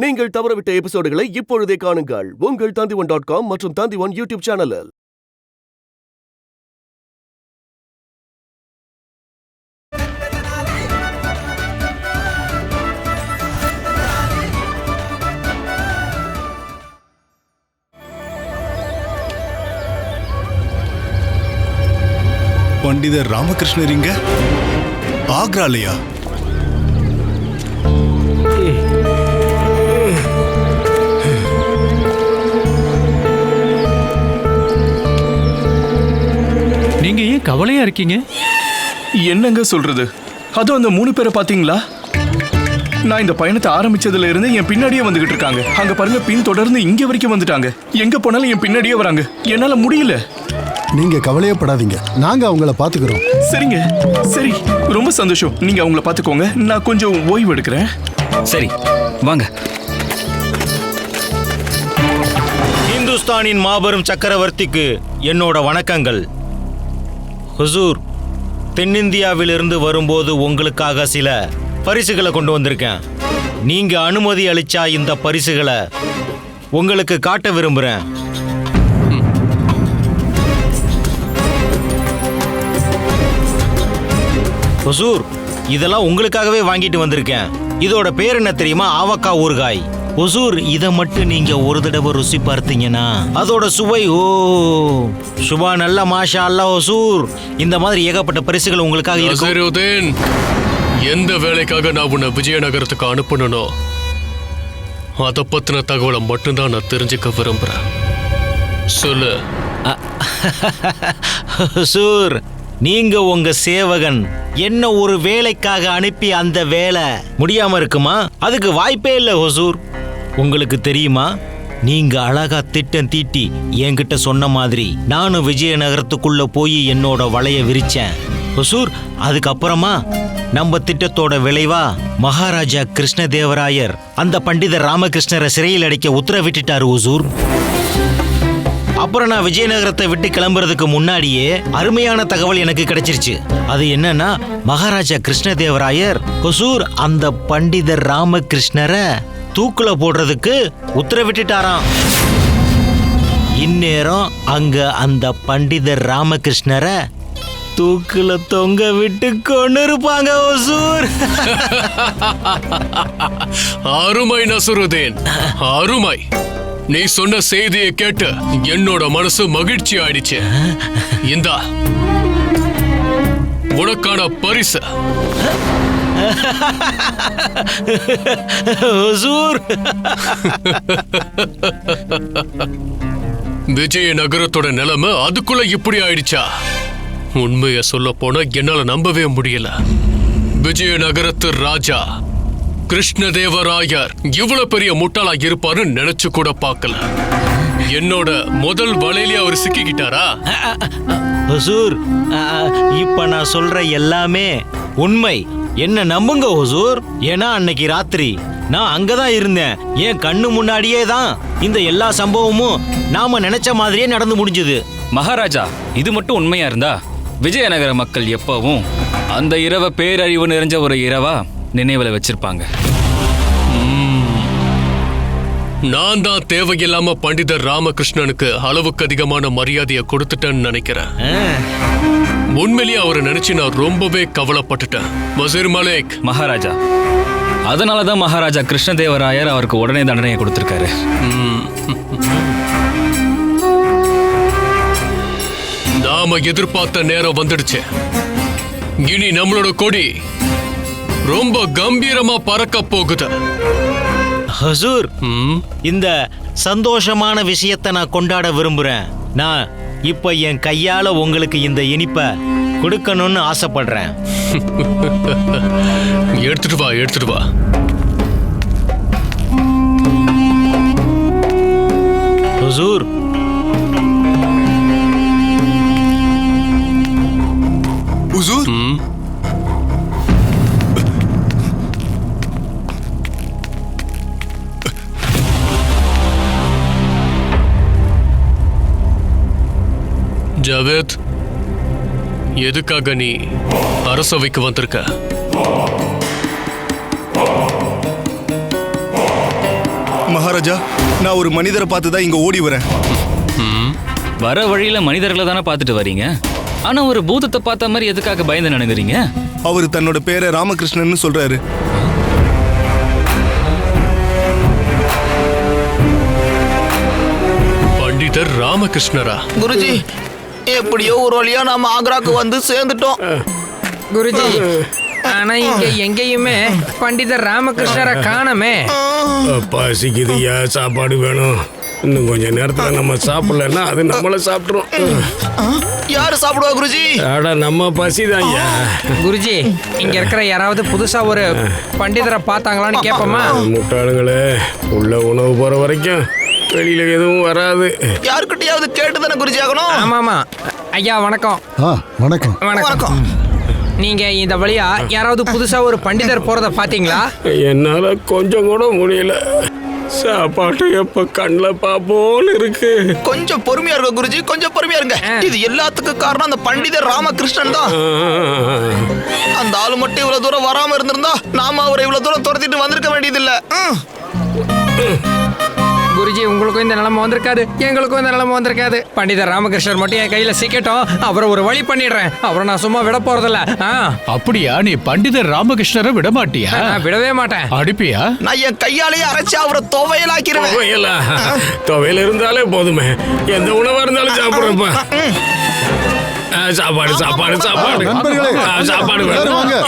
நீங்கள் தவறவிட்ட எபிசோடுகளை இப்பொழுதே காணுங்கள் உங்கள் Tandivan.com மற்றும் Tandivan யூடியூப் சேனலில். பண்டிதர் ராமகிருஷ்ணர் இங்க ஆக்ராலையா? நீங்க ஏன் கவலையா இருக்கீங்க? என்னங்க சொல்றது? அதுவும் அந்த 3 பேரை பாத்தீங்களா? நான் இந்த பயணத்தை ஆரம்பிச்சதுல இருந்து என் பின்னாடியே வந்துகிட்டு இருக்காங்க. அங்க பாருங்க, பின் தொடர்ந்து இங்க வரைக்கும் வந்துட்டாங்க. எங்க போனாலும் என் பின்னாடியே வராங்க. என்னால முடியல. நீங்க கவலையப்படாதீங்க, நாங்க அவங்கள பாத்துக்கிறோம். சரிங்க, சரி, ரொம்ப சந்தோஷம். நீங்க அவங்கள பாத்துக்கோங்க, நான் கொஞ்சம் ஓய்வு எடுக்கிறேன். சரி, வாங்க. இந்துஸ்தானின் மாபெரும் சக்கரவர்த்திக்கு என்னோட வணக்கங்கள். ஹுசூர், தென்னிந்தியாவிலிருந்து வரும்போது உங்களுக்காக சில பரிசுகளை கொண்டு வந்திருக்கேன். நீங்க அனுமதி அளிச்சா இந்த பரிசுகளை உங்களுக்கு காட்ட விரும்புறேன். ஹுசூர், இதெல்லாம் உங்களுக்காகவே வாங்கிட்டு வந்திருக்கேன். இதோட பேர் என்ன தெரியுமா? ஆவக்காய் ஊறுகாய். ஹுசூர், இதை மட்டும் நீங்க ஒரு தடவை ருசி பார்த்தீங்கன்னா அதோட சுவை சுபா நல்ல மாஷா அல்லாஹ். ஹுசூர், இந்த மாதிரி ஏகப்பட்ட பரிசுகள் உங்களுக்காக இருக்கு. எந்த வேலைக்காக நான் உன்னை விஜயநகரத்துக்கு அனுப்பணும்னோ அதை பத்தின தகவலை மட்டும்தான் நான் தெரிஞ்சுக்க விரும்புறேன். சொல்லு. ஹுசூர், நீங்க உங்க சேவகன் என்ன ஒரு வேலைக்காக அனுப்பி அந்த வேலை முடியாம இருக்குமா? அதுக்கு வாய்ப்பே இல்லை ஹுசூர். உங்களுக்கு தெரியுமா, நீங்க அழகா திட்டம் தீட்டி என்கிட்ட சொன்ன மாதிரி நானும் விஜயநகரத்துக்குள்ள போய் என்னோட வலைய விரிச்சேன் ஹுசூர். அதுக்கப்புறமா நம்ம திட்டத்தோட விளைவா மகாராஜா கிருஷ்ணதேவராயர் அந்த பண்டிதர் ராமகிருஷ்ணரை சிறையில் அடைக்க உத்தரவிட்டுட்டாரு ஹுசூர். அப்புறம் நான் விஜயநகரத்தை விட்டு கிளம்புறதுக்கு முன்னாடியே அருமையான தகவல் எனக்கு கிடைச்சிருச்சு. அது என்னன்னா, மகாராஜா கிருஷ்ணதேவராயர் ஹுசூர் அந்த பண்டிதர் ராமகிருஷ்ணரை தூக்குல போடுறதுக்கு உத்தரவிட்டுட்டாராம். இந்நேரம் அங்க அந்த பண்டிதர் ராமகிருஷ்ணரை தூக்குல தொங்க விட்டு கொண்டு இருப்பாங்க ஹுசூர். அருமை நசுருதீன், அருமை. நீ சொன்ன செய்தியை கேட்டு என்னோட மனசு மகிழ்ச்சி ஆயிடுச்சு. இந்தா உனக்கான பரிசு. விஜயநகரத்தோட நிலைமை அதுக்குள்ள இப்படி ஆயிடுச்சா? உண்மைய சொல்ல போனா என்னால நம்பவே முடியல. விஜயநகரத்து ராஜா கிருஷ்ணதேவராயர் இவ்வளவு பெரிய முட்டாளா இருப்பாருன்னு நினைச்சு கூட பார்க்கல. என்னோட முதல் வலையிலே அவர் சிக்கிக்கிட்டாரா? ஹுசூர், இப்ப நான் சொல்ற எல்லாமே உண்மை, என்ன நம்புங்க ஹுசூர். ஏன்னா அன்னைக்கு ராத்திரி நான் அங்கதான் இருந்தேன். என் கண்ணு முன்னாடியே தான் இந்த எல்லா சம்பவமும் நாம நினைச்ச மாதிரியே நடந்து முடிஞ்சது. மகாராஜா, இது மட்டும் உண்மையா இருந்தா விஜயநகர மக்கள் எப்பவும் அந்த இரவை பேரழிவு நிறைஞ்ச ஒரு இரவா நினைவுல வச்சிருப்பாங்க. நான் தான் தேவையில்லாம பண்டிதர் ராமகிருஷ்ணனுக்கு அளவுக்கு அதிகமான மரியாதையை கொடுத்துட்டேன்னு நினைக்கிறேன். உண்மையிலேயே அவரை நினைச்சு நான் ரொம்பவே கவலைப்பட்டுட்டேன். வசீர் மலிக். மகாராஜா, அதனாலதான் மகாராஜா கிருஷ்ணதேவராயர் அவருக்கு உடனே தண்டனையை கொடுத்திருக்காரு. நாம எதிர்பார்த்த நேரம் வந்துடுச்சு. இனி நம்மளோட கொடி ரொம்ப கம்பீரமா பறக்க போகுது. ஹுசூர், இந்த சந்தோஷமான விஷயத்தை நான் கொண்டாட விரும்புறேன். நான் இப்ப என் கையால உங்களுக்கு இந்த இனிப்பை கொடுக்கணும்னு ஆசைப்படுறேன். எடுத்துட்டு வா, எடுத்துட்டு வா. ஹுசூர், ஹுசூர், ஜாவேத், எதுக்காக நீ அரசவைக்கு வந்திருக்க? மகாராஜா, நான் ஒரு மனிதரை பார்த்து தான் இங்க ஓடி வரேன். வர வழியில மனிதர்களை தானே பார்த்துட்டு வரீங்க. ஆனா ஒரு பூதத்தை பார்த்த மாதிரி எதுக்காக பயந்து நினைக்கிறீங்க? அவர் தன்னோட பேரை ராமகிருஷ்ணன் சொல்றாரு. பண்டிதர் ராமகிருஷ்ணரா? குருஜி, எப்படியோ ஒரு வழியா நாம ஆக்ராக்கு வந்து சேர்ந்துட்டோம். குருஜி, ஆனா இங்க எங்கேயுமே பண்டிதர் ராமகிருஷ்ணரை காணமே. பசிக்குதுயா, சாப்பாடு வேணும். இன்னும் கொஞ்ச நேரத்துல நம்ம சாப்பிடலன்னா அது நம்மள சாப்பிட்டுரும். யாரு சாப்பிடுவா குருஜி? அட நம்ம பசிதான்யா. குருஜி, இங்க இருக்கிற யாராவது புதுசா ஒரு பண்டிதரை பார்த்தாங்களான்னு கேட்போமா? முட்டாளுங்களே, உள்ள உணவு போற வரைக்கும் வெளியில எதுவும் வராது. யாருக்கிட்டையாவது கேட்டு தானே குருஜி ஆகணும். ஆமாமா. ஐயா வணக்கம். வணக்கம். வணக்கம். நீங்க இந்த வழியா யாராவது புதுசா ஒரு பண்டிதர் போறத பாத்தீங்களா? என்னால கொஞ்சம் கூட முடியல. சாப்பாட்டு எப்ப கண்ணில் பாப்போன்னு இருக்கு. கொஞ்சம் பொறுமையா இருங்க குருஜி, கொஞ்சம் பொறுமையா இருங்க. இது எல்லாத்துக்கும் காரணம் அந்த பண்டிதர் ராமகிருஷ்ணன் தான். அந்த ஆளு மட்டும் இவ்வளவு தூரம் வராம இருந்திருந்தா நாம அவரை இவ்வளவு தூரம் துரத்திட்டு வந்திருக்க வேண்டியதில்லை. குருஜி, உங்களுக்கும் இந்த நிலைமை வந்திருக்காது, எங்களுக்கும் இந்த நிலைமை வந்திருக்காது. பண்டிதர் ராமகிருஷ்ணர் மட்டும் என் கையில சிக்கட்டும், அவரை ஒரு வழி பண்ணிடுறேன். அவரை நான் சும்மா விட போறதில்ல. அப்படியா? நீ பண்டிதர் ராமகிருஷ்ணரை விட மாட்டியா? நான் விடவே மாட்டேன். அடிப்பியா? நான் என் கையாலேயே அரைச்சு அவரை துவையலாக்கிடுவேன். துவையல் இருந்தாலே போதுமே, எந்த உணவா இருந்தாலும் சாப்பிடுறப்ப. சாப்பாடு சாப்பாடு சாப்பாடு சாப்பாடு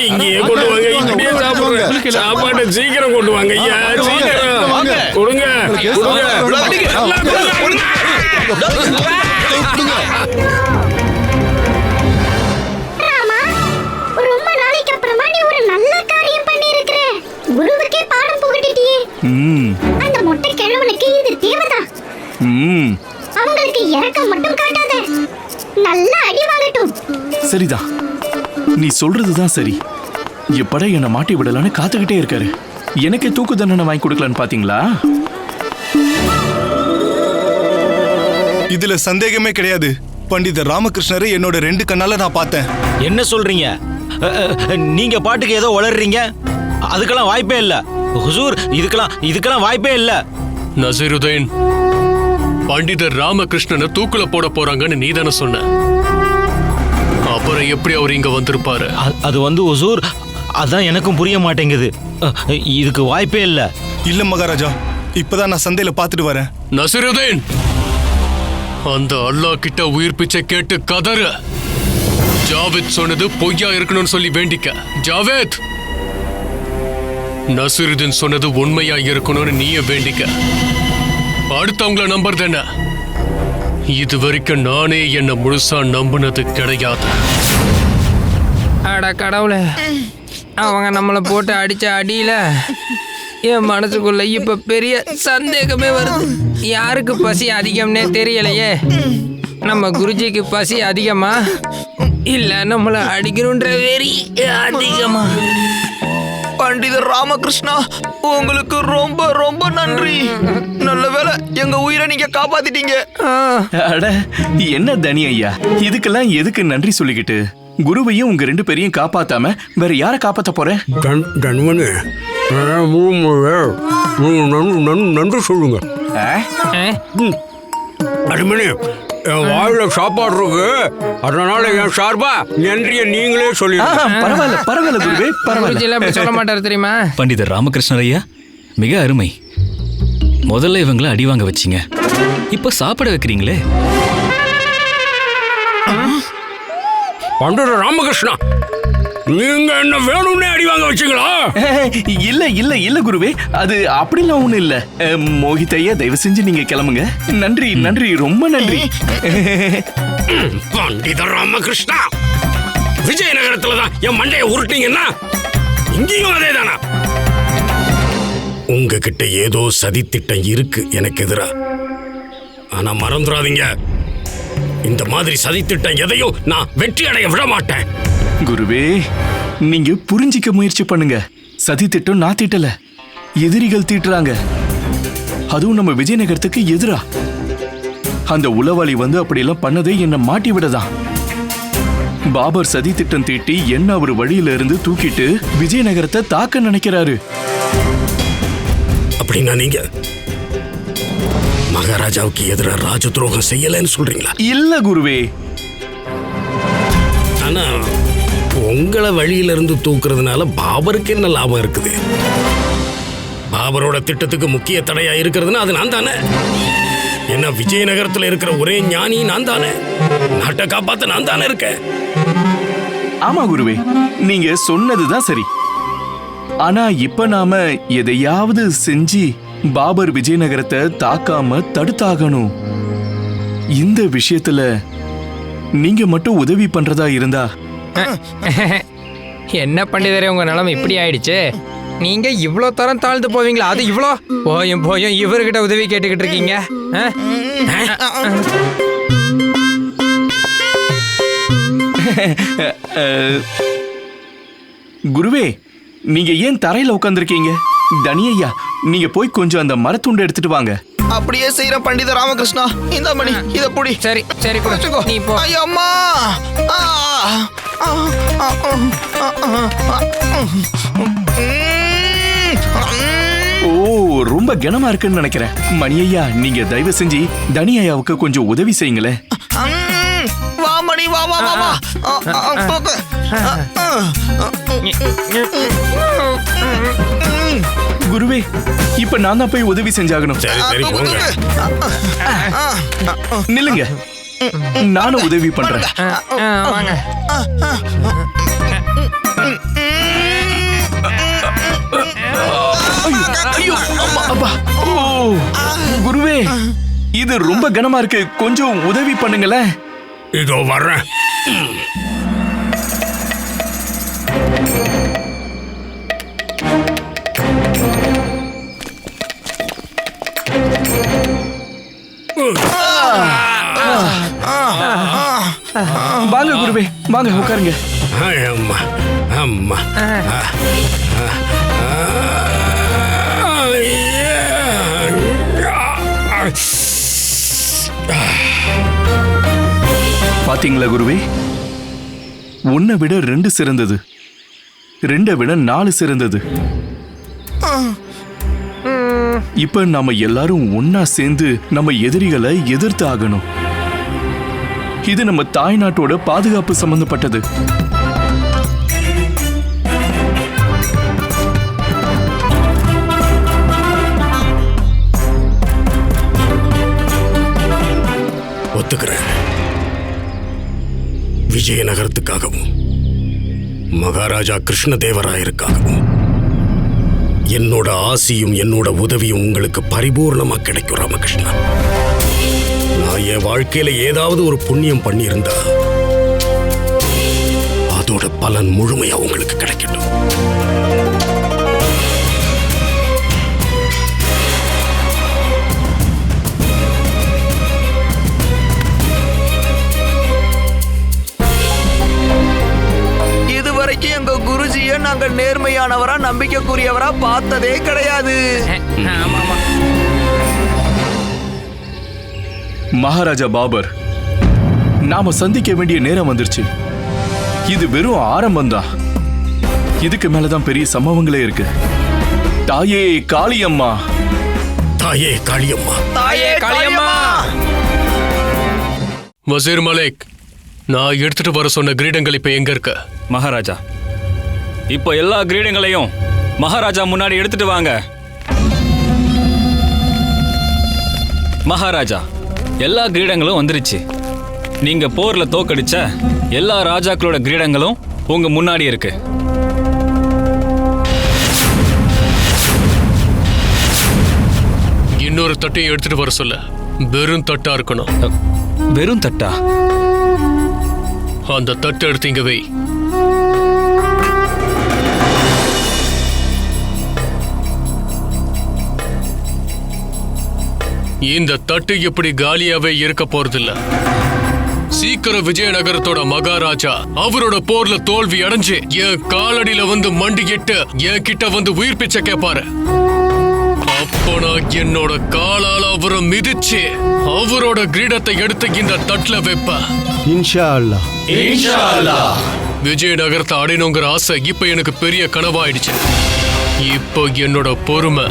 இங்கேயே கொண்டு வாங்க, இங்கேயே சாப்பிடுங்க. சாப்பாடு சீக்கிரம் கொண்டு வாங்க ஐயா, சீக்கிரம் கொடுங்க கொடுங்க. ரொம்ப நாளைக்கு அப்புறமா நீ ஒரு நல்ல காரியம் பண்ணியிருக்கிற. குருவுக்கே பாடம் புகட்டிட்டியே. அந்த மொட்டை கிழவனுக்கு இது தேவைதான். அவங்களுக்கு இரக்கம் மட்டும் காட்டாத, நல்ல அடி வாங்கட்டும். சரிதான், நீ சொல்றதுதான் சரி. எப்படா என்னை மாட்டி விடலான்னு காத்துக்கிட்டே இருக்காரு. எனக்கு தூக்கு தண்டனை வாங்கி கொடுக்கலான்னு பாத்தீங்களா? இதுல சந்தேகமே கிடையாது. பண்டிதர் ராமகிருஷ்ணரை என்னோட 2 கண்ணால நான் பார்த்தேன். என்ன சொல்றீங்க? நீங்க பாட்டுக்கு ஏதோ வளர்றீங்க. அதுக்கெல்லாம் வாய்ப்பே இல்ல ஹுசூர், இதுக்கெல்லாம் வாய்ப்பே இல்ல. நசீருதீன், பண்டிதர் ராமகிருஷ்ணனை தூக்குல போட போறாங்கன்னு நீ தானே சொன்ன. அப்புறம் எப்படி அவர் இங்க வந்திருப்பாரு? அது வந்து ஹுசூர், அதான் எனக்கும் புரிய மாட்டேங்குது. இதுக்கு வாய்ப்பே இல்ல. இல்ல மகாராஜா, இப்பதான் நான் சந்தையில பாத்துட்டு வரேன். நசீருதீன், அந்த அல்லாஹ் கிட்ட உயிர் பிச்சை கேட்டு கதறு. ஜாவேத் சொன்னது பொய்யா இருக்கணும்னு சொல்லி வேண்டிக்க. ஜாவேத், நசீருதீன் சொன்னது உண்மையா இருக்கணும்னு நீயே வேண்டிக்க. அடுத்தவங்கள நம்புறது என்ன? இது வரைக்கும் நானே என்ன முழுசா நம்பினது கிடையாது. அட கடவுளே, அவங்க நம்மளை போட்டு அடிச்ச அடியில என் மனசுக்குள்ள இப்ப பெரிய சந்தேகமே வருது. யாருக்கு பசி அதிகம்னே தெரியலையே. நம்ம குருஜிக்கு பசி அதிகமா இல்ல நம்மள அடிக்கணுன்ற வெறி அதிகமா? பண்டிதர் ராமகிருஷ்ணா, உங்களுக்கு ரொம்ப ரொம்ப நன்றி. நல்ல வேளை எங்க உயிரை நீங்க காப்பாத்திட்டீங்க. அட என்ன தனி ஐயா, இதுக்கெல்லாம் எதுக்கு நன்றி சொல்லிக்கிட்டு? குருவையும் உங்க 2 பேரையும் காப்பாத்தாம வேற யார காப்பாத்த போற? நன்றி சொல்லுங்க. அடிமணி, என் வாயில சாப்பாடு இருக்கு, அதனால என் சார்பா நன்றியை நீங்களே சொல்லிடுங்க. பரவாயில்ல பரவாயில்ல குருவே, பரவாயில்ல. அப்படி சொல்ல மாட்டாரு தெரியுமா? பண்டிதர் ராமகிருஷ்ணர் ஐயா, மிக அருமை. முதல்ல இவங்களை அடி வாங்க வச்சிங்க, இப்ப சாப்பிட வைக்கிறீங்களே. பண்டிதர் ராமகிருஷ்ணா, நீங்க என்ன வேணும்னே அடி வாங்க வச்சீங்களா? இல்ல இல்ல இல்ல குருவே, அது அப்படிலாம் ஒண்ணு இல்ல. மோகித் ஐயா, தயவு செஞ்சு நீங்க கிளம்புங்க. நன்றி நன்றி, ரொம்ப நன்றி. பண்டிதர் ராமகிருஷ்ணா, விஜயநகரத்துல தான் என் மண்டையை உருட்டீங்கன்னா இங்கேயும் அதே தானா? உங்ககிட்ட ஏதோ சதித்திட்டம் இருக்கு எனக்கு எதிரா. ஆனா மறந்துடாதீங்க, இந்த மாதிரி சதித்திட்டம் எதையும் நான் வெற்றி அடைய விட மாட்டேன். குருவே, நீங்க புரிஞ்சிக்க முயற்சி பண்ணுங்க. சதி திட்டம் நான் தீட்டல, எதிரிகள் தீட்டுறாங்க. அதுவும் நம்ம விஜயநகரத்துக்கு எதிரா. அந்த உளவாளி வந்து அப்படியெல்லாம் பண்ணதே என்ன மாட்டி விடதான். பாபர் சதி திட்டம் தீட்டி என்ன அவர் வழியில இருந்து தூக்கிட்டு விஜயநகரத்தை தாக்க நினைக்கிறாரு. அப்படின்னா மகாராஜாவுக்கு எதிராக ராஜ துரோகம் செய்யலைன்னு சொல்றீங்களா? இல்ல குருவே. ஆனா உங்களை வழியில இருந்து தூக்குறதுனால பாபருக்கு என்ன லாபம் இருக்குது? பாபரோட திட்டத்துக்கு முக்கிய தடையா இருக்கிறதுனா அது நான் தானே. என்ன விஜயநகரத்துல இருக்கிற ஒரே ஞானி நான் தானே. நாட்டை காப்பாத்த நான் தானே இருக்கேன். ஆமா குருவே, நீங்க சொன்னதுதான் சரி. ஆனா இப்ப நாம எதையாவது செஞ்சு பாபர் விஜயநகரத்தை தாக்காம தடுத்தாகணும். இந்த விஷயத்துல நீங்க மட்டும் உதவி பண்றதா இருந்தா. என்ன பண்டிதரே, உங்க நிலைமை இப்படி ஆயிடுச்சு. நீங்க இவ்ளோ தரம் தாழ்ந்து போவீங்களா? அது இவ்ளோ போயும் போயும் இவர்கிட்ட உதவி கேட்டுக்கிட்டு இருக்கீங்க. குருவே, நீங்க ஏன் தரையில உட்கார்ந்திருக்கீங்க? தனியா, நீங்க போய் கொஞ்சம் அந்த மரத்துண்டை எடுத்துட்டு வாங்க. அப்படியே செய்யற பண்டித ராமகிருஷ்ணா. இந்த மணி இத புடி. சரி சரி, நீ போ. ஐயோ அம்மா. ஓ, ரொம்ப கனமா இருக்குன்னு நினைக்கிறேன். மணி ஐயா, நீங்க தயவு செஞ்சு தனி ஐயாவுக்கு கொஞ்சம் உதவி செய்யுங்களேன். வா மணி, வா வா வா வா. குருவே, இப்ப நான் தான் போய் உதவி செஞ்சாகணும். நில்லுங்க, நானும் உதவி பண்றேன். ஐயோ, அப்பா. ஓ, குருவே, இது ரொம்ப கனமா இருக்கு, கொஞ்சம் உதவி பண்ணுங்களேன். இதோ வர்றேன். வாங்க குருவே, வாங்க உட்காருங்க. அம்மா அம்மா. பாத்தீங்களா குருவே, உன்னை விட 2 சிறந்தது, 2 விட 4 சிறந்தது. இப்ப நாம எல்லாரும் ஒன்னா சேர்ந்து நம்ம எதிரிகளை எதிர்த்து ஆகணும். இது நம்ம தாய்நாட்டோட பாதுகாப்பு சம்பந்தப்பட்டது. ஒத்துக்கிறேன். விஜயநகரத்துக்காகவும் மகாராஜா கிருஷ்ணதேவராயருக்காகவும் என்னோட ஆசியும் என்னோட உதவியும் உங்களுக்கு பரிபூர்ணமா கிடைக்கும் ராமகிருஷ்ணா. நான் என் வாழ்க்கையில ஏதாவது ஒரு புண்ணியம் பண்ணியிருந்தா அதோட பலன் முழுமையா உங்களுக்கு கிடைக்கட்டும். இதுவரைக்கும் எங்க குருஜியை நாங்க நேர்மையானவரா நம்பிக்கைக்குரியவரா பார்த்ததே கிடையாது. மகாராஜா பாபர், நாம சந்திக்க வேண்டிய நேரம் வந்துருச்சு. இது வெறும் ஆரம்பம்தான். இதுக்கு மேலதான் பெரிய சம்பவங்களே இருக்கு. தாயே காளியம்மா, தாயே காளியம்மா, தாயே காளியம்மா. வசீர் மலிக், நான் எடுத்துட்டு வர சொன்ன கிரீடங்கள் இப்ப எங்க இருக்க? மகாராஜா, இப்போ எல்லா கிரீடங்களையும் மகாராஜா முன்னாடி எடுத்துட்டு வாங்க. மகாராஜா, எல்லா கிரீடங்களும் வந்துருச்சு. நீங்க போர்ல தோக்கடிச்ச எல்லா ராஜாக்களோட கிரீடங்களும் உங்க முன்னாடி இருக்கு. இன்னொரு தட்டையும் எடுத்துட்டு வர சொல்ல. வெறும் தட்டா இருக்கணும். வெறும் தட்டா? அந்த தட்டை எடுத்து இங்க வை. இந்த தட்டு எப்படி காலியாவே இருக்க போறதில்ல. சீக்கிரம் விஜயநகரத்தோட மகாராஜா அவரோட போர்ல தோல்வி அடைஞ்சு என் காலடியில வந்து மண்டிக்கிட்டு என் கிட்ட வந்து உயிர் பிச்சை கேட்பாரு. அப்போ நான் என்னோட காலால அவரை மிதிச்சு அவரோட கிரீடத்தை எடுத்து இந்த தட்டுல வைப்பேன். இன்ஷா அல்லாஹ். விஜயநகரத்தை அடையணுங்கிற ஆசை இப்ப எனக்கு பெரிய கனவாயிடுச்சு. இப்போ என்னோட பொறுமை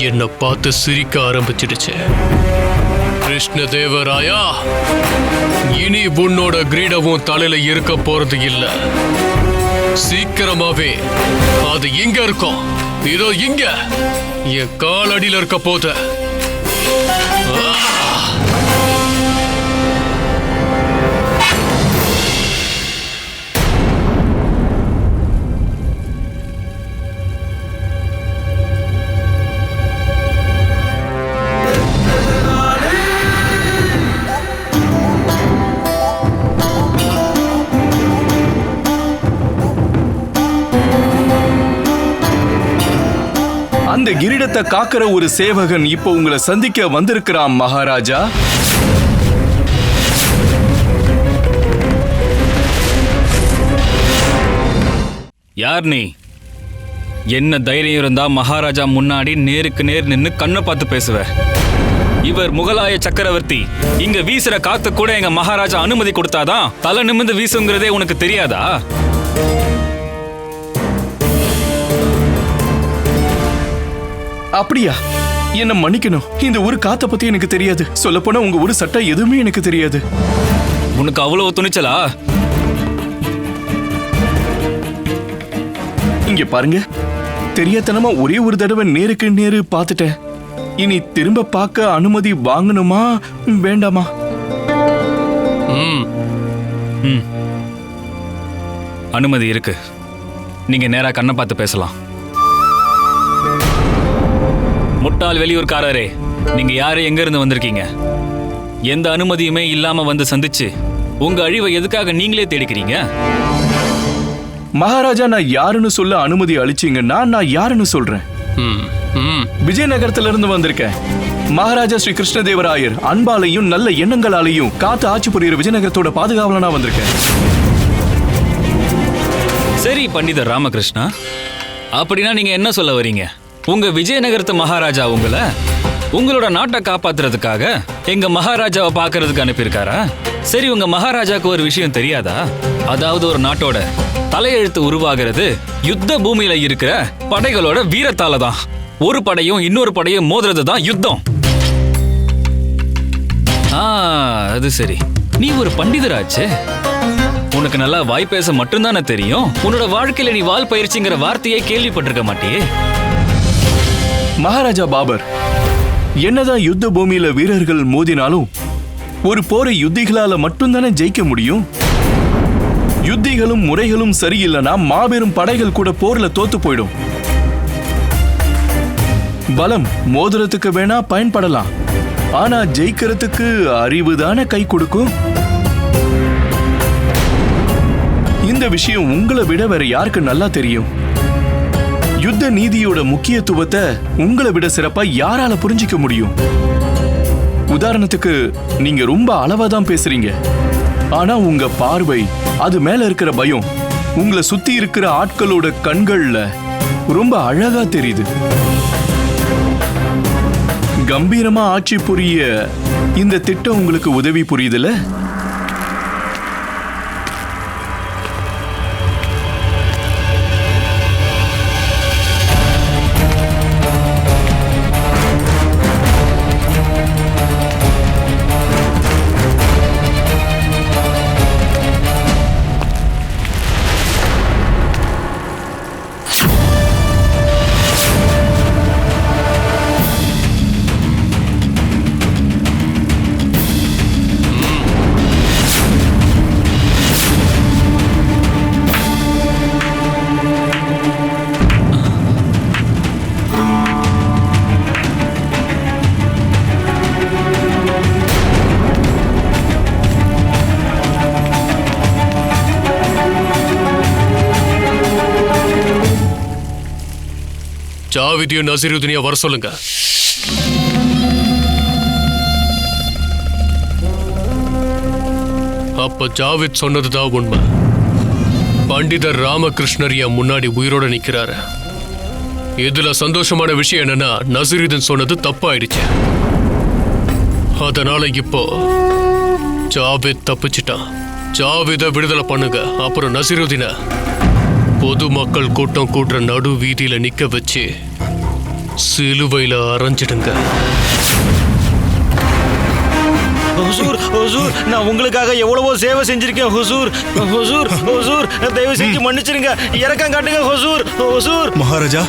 என்னை பார்த்து சிரிக்க ஆரம்பிச்சிடுச்சு. கிருஷ்ணதேவராயா, இனி உன்னோட கிரீடமும் தலையில இருக்க போறது இல்ல. சீக்கிரமாவே அது இங்க இருக்கும். இதோ இங்க என் காலடியில இருக்க போது. அந்த கிரீடத்தை காக்கிற ஒரு சேவகன் இப்போ உங்களை சந்திக்க வந்திருக்கிறான் மகாராஜா. யார் நீ? என்ன தைரியம் இருந்தா மகாராஜா முன்னாடி நேருக்கு நேர் நின்னு கண்ணை பார்த்து பேசுவ. இவர் முகலாய சக்கரவர்த்தி. இங்க வீசுற காத்து கூட எங்க மகாராஜா அனுமதி கொடுத்தாதான் தலை நிமிந்து வீசுங்கிறதே உனக்கு தெரியாதா? அப்படியா? என்ன மன்னிக்கணும். இந்த ஊரு காத்த பத்தி எனக்கு தெரியாது. சொல்ல போனா உங்க ஊரு சட்டம் எதுவுமே எனக்கு தெரியாது. உனக்கு அவ்வளவு துணிச்சலா? இங்க பாருங்க, தெரியாதனமா ஒரே ஒரு தடவை நேருக்கு நேரு பார்த்துட்டேன். இனி திரும்ப பார்க்க அனுமதி வாங்கணுமா வேண்டாமா? அனுமதி இருக்கு. நீங்க நேரா கண்ணை பார்த்து பேசலாம். முட்டாள் வெளியூர்காரரே, நீங்க யாரு, எங்க இருந்து வந்திருக்கீங்க? எந்த அனுமதியுமே இல்லாம வந்து சந்திச்சு உங்க அழிவை எதுக்காக நீங்களே தேடிக்கிறீங்க? மகாராஜா, நான் யாருன்னு சொல்ல அனுமதி அளிச்சீங்கன்னா நான் யாருன்னு சொல்றேன். விஜயநகரத்துல இருந்து வந்திருக்கேன். மகாராஜா ஸ்ரீ கிருஷ்ணதேவராயர் அன்பாலையும் நல்ல எண்ணங்களாலையும் காத்து ஆட்சி புரியுற விஜயநகரத்தோட பாதுகாவலனா வந்திருக்கேன். சரி பண்டிதர் ராமகிருஷ்ணா, அப்படின்னா நீங்க என்ன சொல்ல வரீங்க? உங்க விஜயநகரத்து மகாராஜா உங்களோட நாட்டை காப்பாத்துறதுக்காக எங்க மகாராஜாவை பாக்குறதுக்கு அனுப்பியிருக்காரா? சரி, உங்க மகாராஜாக்கு ஒரு விஷயம் தெரியாதா? அதாவது ஒரு நாட்டோட தலையெழுத்து உருவாகிறது யுத்த பூமியில இருக்கிற படைகளோட வீரத்தால தான். ஒரு படையும் இன்னொரு படையும் மோதுறது தான் யுத்தம். அது சரி, நீ ஒரு பண்டிதராச்சு. உனக்கு நல்லா வாய் பேச மட்டும்தானே தெரியும். உன்னோட வாழ்க்கையில நீ வால் பயிற்சிங்கிற வார்த்தையே கேள்விப்பட்டிருக்க மாட்டியே. மகாராஜா பாபர், என்னதான் யுத்த பூமியில வீரர்கள் மோதினாலும் ஒரு போரை யுத்திகளால மட்டும்தானே ஜெயிக்க முடியும். யுத்திகளும் முறைகளும் சரியில்லைன்னா மாபெரும் படைகள் கூட போர்ல தோத்து போயிடும். பலம் மோதிரத்துக்கு வேணா பயன்படலாம், ஆனா ஜெயிக்கிறதுக்கு அறிவு தானே கை கொடுக்கும். இந்த விஷயம் உங்களை விட வேற யாருக்கு நல்லா தெரியும். யுத்த நீதியோட முக்கியத்துவத்தை உங்களை விட சிறப்பா யாரால புரிஞ்சிக்க முடியும்? உதாரணத்துக்கு, நீங்க ரொம்ப அளவாதான் பேசுறீங்க, ஆனா உங்க பார்வை, அது மேல இருக்கிற பயம் உங்களை சுத்தி இருக்கிற ஆட்களோட கண்கள்ல ரொம்ப அழகா தெரியுது. கம்பீரமா ஆட்சி புரிய இந்த திட்டம் உங்களுக்கு உதவி புரியுதுல? ஜாவிதியும் நசீருதீனையும் வர சொல்லுங்க. அப்ப ஜாவித் சொன்னதுதான் உண்மை. பண்டிதர் ராமகிருஷ்ணர் என் முன்னாடி உயிரோட நிக்கிறாரு. இதுல சந்தோஷமான விஷயம் என்னன்னா, நசீருதீன் சொன்னது தப்பாயிடுச்சு. அதனால இப்போ ஜாவித் தப்பிச்சிட்டான். ஜாவித விடுதலை பண்ணுங்க. அப்புறம் நசிருதீன பொதுமக்கள் கூட்டம் கூட்டுற நடு வீதியில நிக்க வச்சு சிலுவையில அரைஞ்சிடுங்க. ஹுசூர், ஹுசூர், நான் உங்களுக்காக எவ்வளவோ சேவை செஞ்சிருக்கேன் ஹுசூர். ஹுசூர், ஹுசூர், தயவு செஞ்சு மன்னிச்சிருங்க. இறக்கம் காட்டுங்க ஹுசூர். ஹுசூர். மகாராஜா,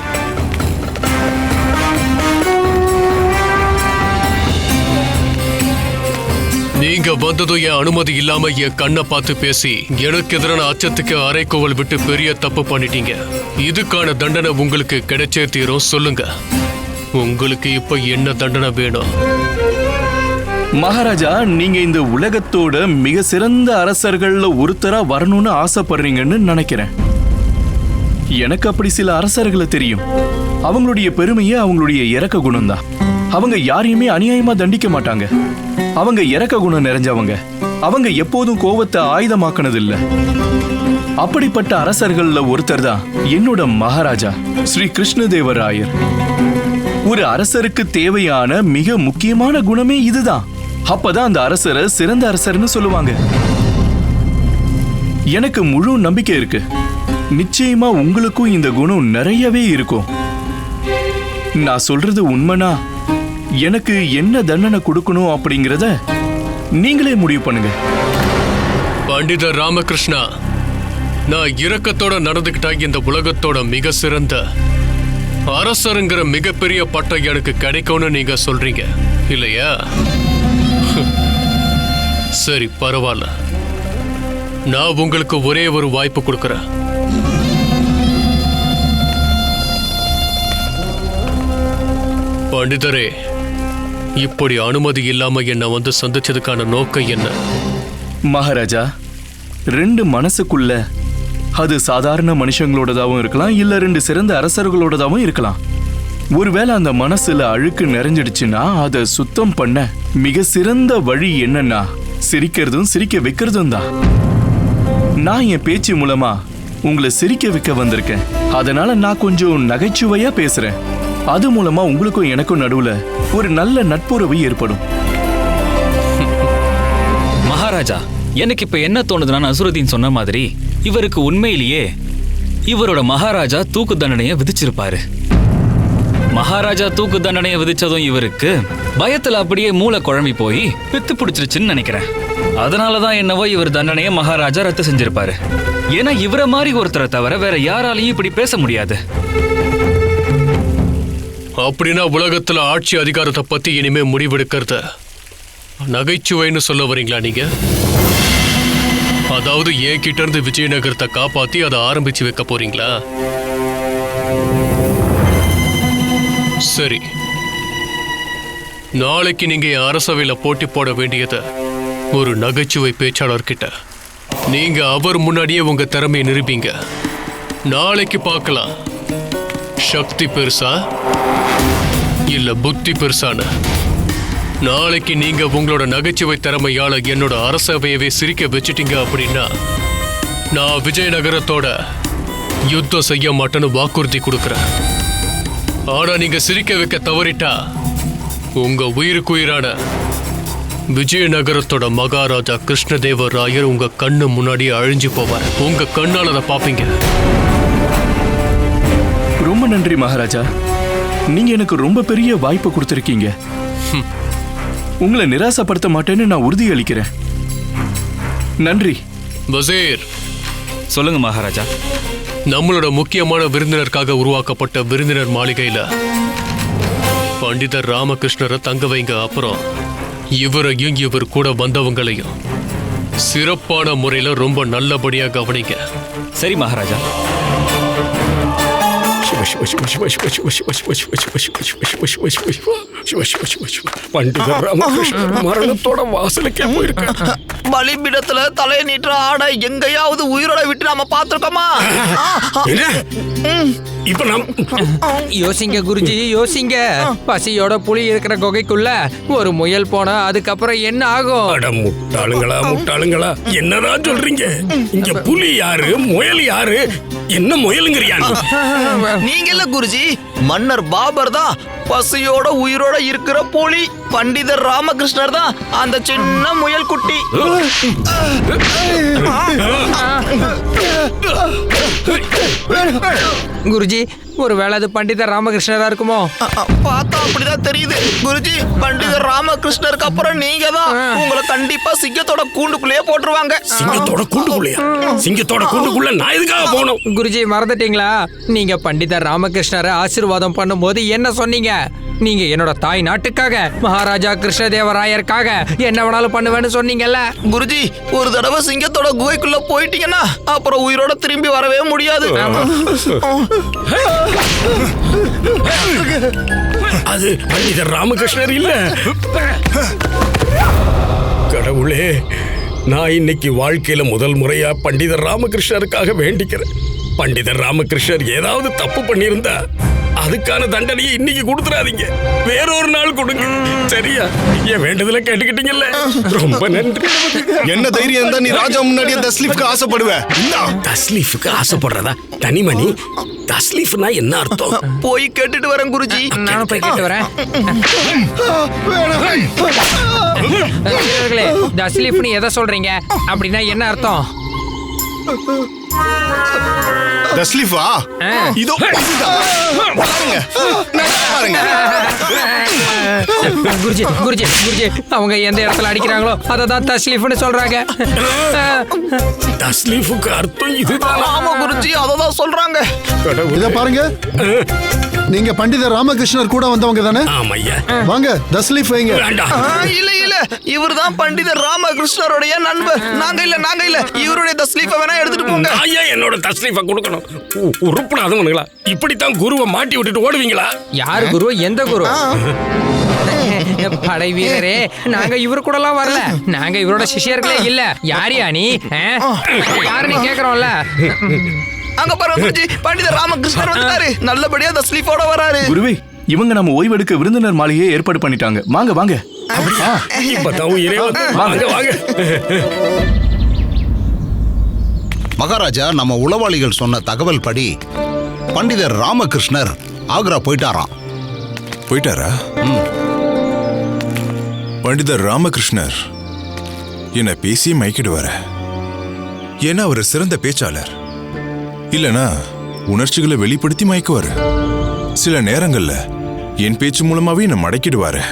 நீங்க வந்ததும் என் அனுமதி இல்லாம என் கண்ணை பார்த்து பேசி எனக்கு எதிரான அச்சத்துக்கு அரைக்கோவல் விட்டு பெரிய தப்பு பண்ணிட்டீங்க. இதுக்கான தண்டனை உங்களுக்கு கிடைச்சே தீரும். சொல்லுங்க, உங்களுக்கு இப்ப என்ன தண்டனை வேணும்? மகாராஜா, நீங்க இந்த உலகத்தோட மிக சிறந்த அரசர்கள்ல ஒருத்தரா வரணும்னு ஆசைப்படுறீங்கன்னு நினைக்கிறேன். எனக்கு அப்படி சில அரசர்களை தெரியும். அவங்களுடைய பெருமையே அவங்களுடைய இரக்க குணம் தான். அவங்க யாரையுமே அநியாயமா தண்டிக்க மாட்டாங்க. அவங்க இரக்க குணம் நிறைஞ்சவங்க. அவங்க எப்போதும் கோபத்தை ஆயுதமாக்குனது இல்ல. அப்படிப்பட்ட அரசர்கள்ல ஒருத்தர் தான் என்னோட மகாராஜா ஸ்ரீ கிருஷ்ணதேவராயர். ஒரு அரசருக்கு தேவையான மிக முக்கியமான குணமே இதுதான். அப்பதான் அந்த அரசரை சிறந்த அரசர்னு சொல்லுவாங்க. எனக்கு முழு நம்பிக்கை இருக்கு. நிச்சயமா உங்களுக்கும் இந்த குணம் நிறையவே இருக்கும். நான் சொல்றது உண்மைனா எனக்கு என்ன தண்டனை கொடுக்கணும் அப்படிங்கறத நீங்களே முடிவு பண்ணுங்க. பண்டிதர் ராமகிருஷ்ணா, நான் இரக்கத்தோட நடந்துகிட்டா இந்த உலகத்தோட மிக சிறந்த அரசருங்கிற மிகப்பெரிய பட்டம் எனக்கு கிடைக்கும்னு நீங்க சொல்றீங்க இல்லையா? சரி, பரவாயில்ல. நான் உங்களுக்கு ஒரே ஒரு வாய்ப்பு கொடுக்கறேன். பண்டிதரே, இப்படி அனுமதி இல்லாம என்ன வந்து சந்திச்சதுக்கான நோக்கம் என்ன? மகாராஜா, ரெண்டு மனசுக்குள்ள அது சாதாரண மனுஷங்களோடதாவும் இருக்கலாம், இல்ல ரெண்டு சிறந்த அரசர்களோடதாவும் இருக்கலாம். ஒருவேளை அந்த மனசுல அழுக்கு நிறைஞ்சிடுச்சுன்னா அதை சுத்தம் பண்ண மிக சிறந்த வழி என்னன்னா சிரிக்கிறதும் சிரிக்க வைக்கிறதும் தான். நான் என் பேச்சு மூலமா உங்களை சிரிக்க வைக்க வந்திருக்கேன். அதனால நான் கொஞ்சம் நகைச்சுவையா பேசுறேன். அது மூலமா உங்களுக்கும் எனக்கும் நடுவுல ஒரு நல்ல நட்புறவு ஏற்படும். மகாராஜா, எனக்கு இப்ப என்ன தோணுதுன்னா, நசுருதீன் சொன்ன மாதிரி இவருக்கு உண்மையிலேயே இவரோட மகாராஜா தூக்கு தண்டனையை விதிச்சிருப்பாரு. மகாராஜா தூக்கு தண்டனையை விதிச்சதும் இவருக்கு பயத்துல அப்படியே மூளை குழம்பி போய் பித்து பிடிச்சிருச்சுன்னு நினைக்கிறேன். அதனாலதான் என்னவோ இவர் தண்டனையை மகாராஜா ரத்து செஞ்சிருப்பாரு. ஏன்னா இவரை மாதிரி ஒருத்தரை தவிர வேற யாராலையும் இப்படி பேச முடியாது. அப்படின்னா உலகத்துல ஆட்சி அதிகாரத்தை பத்தி இனிமே முடிவெடுக்கிறத நகைச்சுவைன்னு சொல்ல வரீங்களா நீங்க? அதாவது என் கிட்ட இருந்து விஜயநகரத்தை காப்பாத்தி அதை ஆரம்பிச்சு வைக்க போறீங்களா? சரி, நாளைக்கு நீங்க என் அரசவையில போட்டி போட வேண்டியது ஒரு நகைச்சுவை பேச்சாளர்கிட்ட. நீங்க அவர் முன்னாடியே உங்க திறமையை நிரூபிங்க. நாளைக்கு பார்க்கலாம், சக்தி பெருசா இல்ல புத்தி பெருசான. நாளைக்கு நீங்க உங்களோட நகைச்சுவை திறமையால என்னோட அரசவையவே சிரிக்க வச்சிட்டீங்க அப்படின்னா நான் விஜயநகரத்தோட யுத்தம் செய்ய மாட்டேன்னு வாக்குறுதி கொடுக்குறேன். ஆனா நீங்க சிரிக்க வைக்க தவறிட்டா உங்க உயிருக்கு உயிரான விஜயநகரத்தோட மகாராஜா கிருஷ்ணதேவராயர் உங்க கண்ணு முன்னாடியே அழிஞ்சு போவார். உங்க கண்ணால் அதை பாப்பீங்க. ரொம்ப நன்றி மகாராஜா. நீங்க எனக்கு ரொம்ப பெரிய வாய்ப்பு கொடுத்திருக்கீங்க. உங்களை நிராசப்படுத்த மாட்டேன்னு நான் உறுதி அளிக்கிறேன். நன்றி. வசீர், சொல்லுங்க மகாராஜா. நம்மளோட முக்கியமான விருந்தினருக்காக உருவாக்கப்பட்ட விருந்தினர் மாளிகையில பண்டிதர் ராமகிருஷ்ணரை தங்க வைங்க. அப்புறம் இவரையும் இவர் கூட வந்தவங்களையும் சிறப்பான முறையில ரொம்ப நல்லபடியா கவனிங்க. சரி மகாராஜா. பண்டிதர் ராமகிருஷ்ணர் மரணத்தோட வாசலுக்கே போயிருக்க. பலிபீடத்துல தலையை நீட்டுற ஆடை எங்கேயாவது உயிரோட விட்டு நாம பாத்துருக்கோமா? இப்ப நாம் யோசிங்க குருஜி, யோசிங்க. பசியோட புலி இருக்கிற குகைக்குள்ள ஒரு முயல் போனா அதுக்கப்புறம் என்ன ஆகும்? அட முட்டாளுங்களா, முட்டாளுங்களா, என்னதான் சொல்றீங்க? இங்க புலி யாரு, முயல் யாரு? என்ன முயலுங்கிறியா? நீங்க இல்ல குருஜி, மன்னர் பாபர் தான் பசியோட உயிரோட இருக்கிற புலி. பண்டிதர் ராமகிருஷ்ணர் தான் அந்த சின்ன முயல் குட்டி. குருஜி, ஒருவேளை அது பண்டிதர் ராமகிருஷ்ணரா இருக்குமோ? பார்த்தா அப்படிதான் தெரியுது. குருஜி, பண்டிதர் ராமகிருஷ்ணருக்கு அப்புறம் நீங்க தான். உங்களை கண்டிப்பா சிங்கத்தோட கூண்டுக்குள்ளேயே போட்டுருவாங்க. சிங்கத்தோட கூண்டுக்குள்ளயா? சிங்கத்தோட கூண்டுக்குள்ள நான் எதுக்காக போகணும்? குருஜி, மறந்துட்டீங்களா? நீங்க பண்டிதர் ராமகிருஷ்ணரை ஆசீர்வாதம் பண்ணும்போது என்ன சொன்னீங்க? நீங்க என்னோட தாய் நாட்டுக்காக, மகாராஜா கிருஷ்ணதேவராயருக்காக என்ன வேணாலும் பண்ணுவேன்னு சொன்னீங்கல்ல. குருஜி, ஒரு தடவை சிங்கத்தோட குகைக்குள்ள போயிட்டீங்கன்னா அப்புறம் உயிரோட திரும்பி வரவே முடியாது. அது பண்டிதர் ராமகிருஷ்ணர் இல்ல. கடவுளே, நான் இன்னைக்கு வாழ்க்கையில முதல் முறையா பண்டிதர் ராமகிருஷ்ணருக்காக வேண்டிக்கிறேன். பண்டிதர் ராமகிருஷ்ணர் ஏதாவது தப்பு பண்ணியிருந்தா அதுக்கான தண்டனையை இன்னைக்கு கொடுத்துறாதீங்க, வேறொரு நாள் கொடுங்க. சரியா? என் வேண்டதுல கேட்டுக்கிட்டீங்கல்ல, ரொம்ப நன்றி. என்ன தைரியம் இருந்தா நீ ராஜா முன்னாடியே தஸ்லீஃப்க்கு ஆசைப்படுவ? தஸ்லீஃப்க்கு ஆசைப்படுறதா? தனிமணி, தஸ்லீஃப்னா என்ன அர்த்தம்? போய் கேட்டுட்டு வரேன் குருஜி. நானும் போய் கேட்டு வரேன். தஸ்லீஃப்னு எதை சொல்றீங்க? அப்படின்னா என்ன அர்த்தம்? தஸ்லீஃபா? இதோ பாருங்க. குருஜி, குருஜி, குருஜி, அவங்க எந்த இடத்துல அடிக்கிறாங்களோ அதை தான் தஸ்லீஃப்னு சொல்றாங்க. தஸ்லீஃபுக்கு அர்த்தம் இதுதான். ஆமா குருஜி, அததான் சொல்றாங்க. இத பாருங்க, நீங்க பண்டிதர் ராமகிருஷ்ணர் கூட வந்தவங்க தானே? ஆமையா. வாங்க, தஸ்லீஃப் வைங்க. இல்ல இல்ல, இவர்தான் பண்டிதர் ராமகிருஷ்ணருடைய நண்பர். நாங்க இல்ல, இவருடைய தஸ்லீஃபை வேணா எடுத்துட்டு போங்க. ஐயா, என்னோட தஸ்லீஃபை கொடுக்கணும். உருப்படாதவனுங்களா? இப்படித்தான் குருவை மாட்டி விட்டுட்டு ஓடுவீங்களா? யாரு குரு? எந்த குரு? படை வீரரே, நாங்க இவரு கூட எல்லாம் வரல. நாங்க இவரோட சிஷ்யர்களே இல்ல. யாரியா நீ? யாருன்னு கேக்குறோம்ல. அங்க பாருங்க குருஜி, பண்டிதர் ராமகிருஷ்ணர் வந்துட்டாரு. நல்லபடியா தஸ்லீஃபோட வராரு. குருவே, இவங்க நம்ம ஓய்வெடுக்க விருந்தினர் மாளிகையை ஏற்பாடு பண்ணிட்டாங்க. வாங்க வாங்க. இப்பதான் உயிரே வந்து. வாங்க வாங்க. மகாராஜா, நம்ம உளவாளிகள் சொன்ன தகவல் படி பண்டிதர் ராமகிருஷ்ணர் ஆக்ரா போயிட்டாராம். போயிட்டாரா? பண்டிதர் ராமகிருஷ்ணர் என்ன பேசி மயக்கிடுவார. ஏன்னா அவர் சிறந்த பேச்சாளர். இல்லனா உணர்ச்சிகளை வெளிப்படுத்தி மயக்குவாரு. சில நேரங்கள்ல என் பேச்சு மூலமாவே என்ன மடக்கிடுவாரு.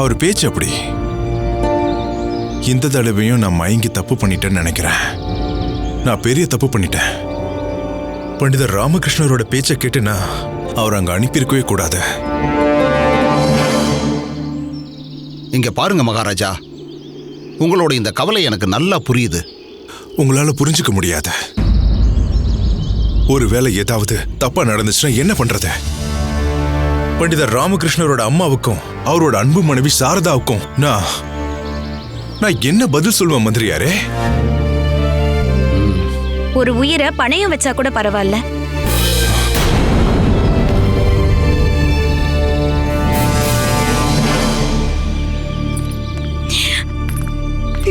அவர் பேச்சு அப்படி. இந்த தடவையும் நான் மயங்கி தப்பு பண்ணிட்டேன்னு நினைக்கிறேன். நான் பெரிய தப்பு பண்ணிட்டேன். பண்டிதர் ராமகிருஷ்ணரோட பேச்சை கேட்டுனா அவர் அங்க அனுப்பியிருக்கவே கூடாது. இங்க பாருங்க மகாராஜா, உங்களோட இந்த கவலை எனக்கு நல்லா புரியுது. உங்களால புரிஞ்சுக்க முடியாது. ஒருவேளை ஏதாவது தப்பா நடந்துச்சுன்னா என்ன பண்றது? பண்டிதர் ராமகிருஷ்ணரோட அம்மாவுக்கும் அவரோட அன்பு மனைவி சாரதாவுக்கும் நான் என்ன பதில் சொல்வேன் மந்திரியாரே? ஒரு உயிரை பணையம் வச்சா கூட பரவாயில்ல.